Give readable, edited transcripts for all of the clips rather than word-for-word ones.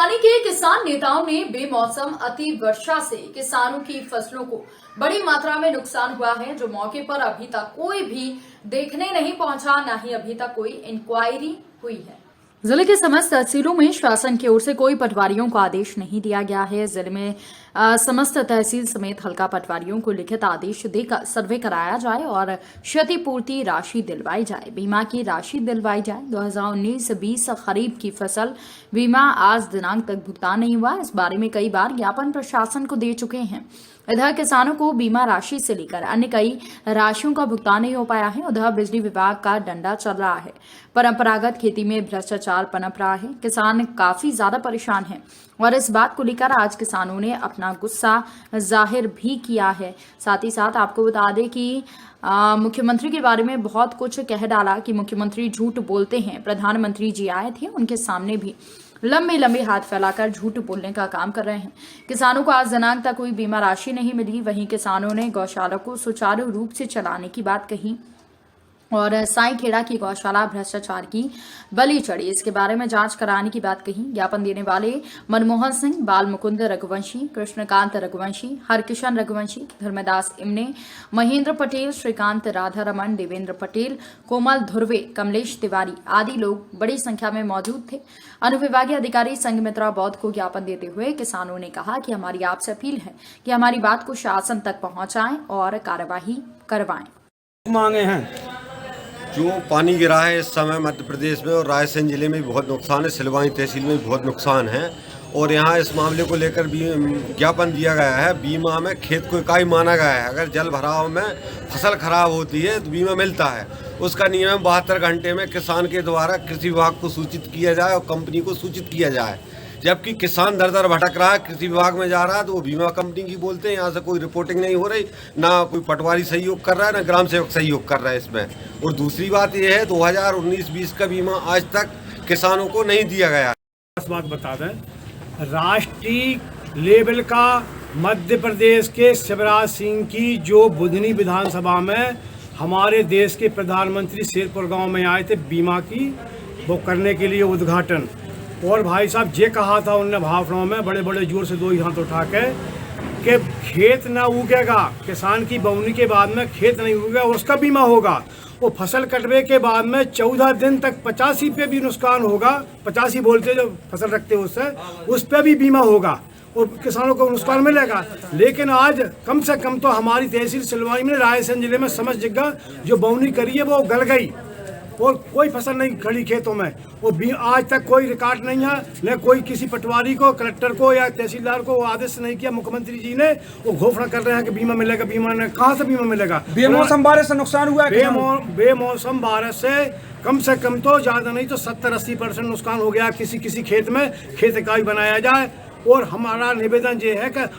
भिवानी के किसान नेताओं ने बेमौसम अति वर्षा से किसानों की फसलों को बड़ी मात्रा में नुकसान हुआ है, जो मौके पर अभी तक कोई भी देखने नहीं पहुंचा, न ही अभी तक कोई इंक्वायरी हुई है। जिले के समस्त तहसीलों में शासन की ओर से कोई पटवारियों को आदेश नहीं दिया गया है। जिले में समस्त तहसील समेत हल्का पटवारियों को लिखित आदेश देकर सर्वे कराया जाए और क्षतिपूर्ति राशि दिलवाई जाए, बीमा की राशि दिलवाई जाए। 2019-20 खरीफ की फसल बीमा आज दिनांक तक भुगतान नहीं हुआ। इस बारे में कई बार ज्ञापन प्रशासन को दे चुके हैं। इधर किसानों को बीमा राशि से लेकर अन्य कई राशियों का भुगतान नहीं हो पाया है। उधर बिजली विभाग का डंडा चल रहा है। परंपरागत खेती में भ्रष्टाचार पनप रहा है। किसान काफी ज्यादा परेशान हैं और इस बात को लेकर आज किसानों ने अपना गुस्सा जाहिर भी किया है। साथ ही साथ आपको बता दें कि मुख्यमंत्री के बारे में बहुत कुछ कह डाला कि मुख्यमंत्री झूठ बोलते हैं। प्रधानमंत्री जी आए थे, उनके सामने भी लंबे हाथ फैलाकर झूठ बोलने का काम कर रहे हैं। किसानों को आज दिनांक तक कोई बीमा राशि नहीं मिली। वहीं किसानों ने गौशाला को सुचारू रूप से चलाने की बात कही और साईखेड़ा की गौशाला भ्रष्टाचार की बलि चढ़ी, इसके बारे में जांच कराने की बात कही। ज्ञापन देने वाले मनमोहन सिंह, बाल मुकुंद रघुवंशी, कृष्णकांत रघुवंशी, हरकिशन रघुवंशी, धर्मदास इमने, महेंद्र पटेल, श्रीकांत राधारमन, देवेंद्र पटेल, कोमल धुर्वे, कमलेश तिवारी आदि लोग बड़ी संख्या में मौजूद थे। अनुविभागीय अधिकारी संघमित्रा बौद्ध को ज्ञापन देते हुए किसानों ने कहा कि हमारी आपसे अपील है कि हमारी बात को शासन तक पहुंचाएं और कार्यवाही करवाएं। मांगे हैं जो पानी गिरा है इस समय मध्य प्रदेश में और रायसेन जिले में भी बहुत नुकसान है, सिलवाई तहसील में भी बहुत नुकसान है और यहाँ इस मामले को लेकर भी ज्ञापन दिया गया है। बीमा में खेत को इकाई माना गया है। अगर जल भराव में फसल खराब होती है तो बीमा मिलता है। उसका नियम 72 घंटे में किसान के द्वारा कृषि विभाग को सूचित किया जाए और कंपनी को सूचित किया जाए। जबकि किसान दर दर भटक रहा है, कृषि विभाग में जा रहा है तो वो बीमा कंपनी की बोलते हैं। यहाँ से कोई रिपोर्टिंग नहीं हो रही, ना कोई पटवारी सहयोग कर रहा है, ना ग्राम सेवक सहयोग कर रहा है इसमें। और दूसरी बात ये है 2019-20 का बीमा आज तक किसानों को नहीं दिया गया। बात बता दें, राष्ट्रीय लेवल का मध्य प्रदेश के शिवराज सिंह की जो बुधनी विधानसभा में हमारे देश के प्रधानमंत्री शेरपुर गाँव में आए थे बीमा की वो करने के लिए उद्घाटन, और भाई साहब ये कहा था उनने भाषणों में बड़े बड़े जोर से दो हाथ उठा के कि खेत ना उगेगा, किसान की बौनी के बाद में खेत नहीं उगेगा उसका बीमा होगा। वो फसल कटवे के बाद में 14 दिन तक 85 पे भी नुकसान होगा, 85 बोलते जो फसल रखते उससे उस पर भी बीमा होगा और किसानों को नुकसान मिलेगा। लेकिन आज कम से कम तो हमारी तहसील सिलवाई में रायसेन जिले में समझ जगह जो बौनी करी है वो गल गई और कोई फसल नहीं खड़ी खेतों में। और आज तक कोई रिकॉर्ड नहीं है, न कोई किसी पटवारी को, कलेक्टर को या तहसीलदार को आदेश नहीं किया। मुख्यमंत्री जी ने वो घोषणा कर रहे हैं कि बीमा मिलेगा। बीमा ने कहाँ से बीमा मिलेगा? बेमौसम बारिश से नुकसान हुआ है। बेमौसम बारिश से कम तो ज्यादा नहीं तो 70-80% नुकसान हो गया किसी खेत में। खेत इकाई बनाया जाए और हमारा निवेदन ये है कि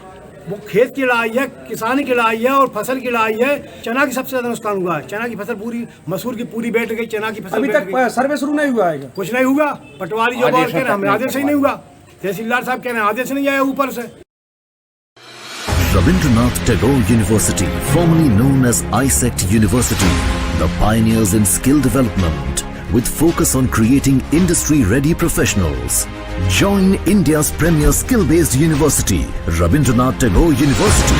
वो खेत की लड़ाई है, किसान की लड़ाई है और फसल की लड़ाई है। चना की सबसे ज्यादा नुकसान हुआ है। चना की फसल पूरी, मसूर की पूरी बैठ गई, चना की फसल अभी तक सर्वे शुरू नहीं हुआ है। कुछ नहीं हुआ। पटवारी जो बात कह रहे हैं हमें आदेश ही नहीं हुआ। तहसीलदार साहब कह रहे हैं आदेश नहीं आया ऊपर से। Rabindranath Tagore University, formerly known as ISECT University, the pioneers in skill development with focus on creating industry-ready professionals. Join India's premier skill-based university, Rabindranath Tagore University.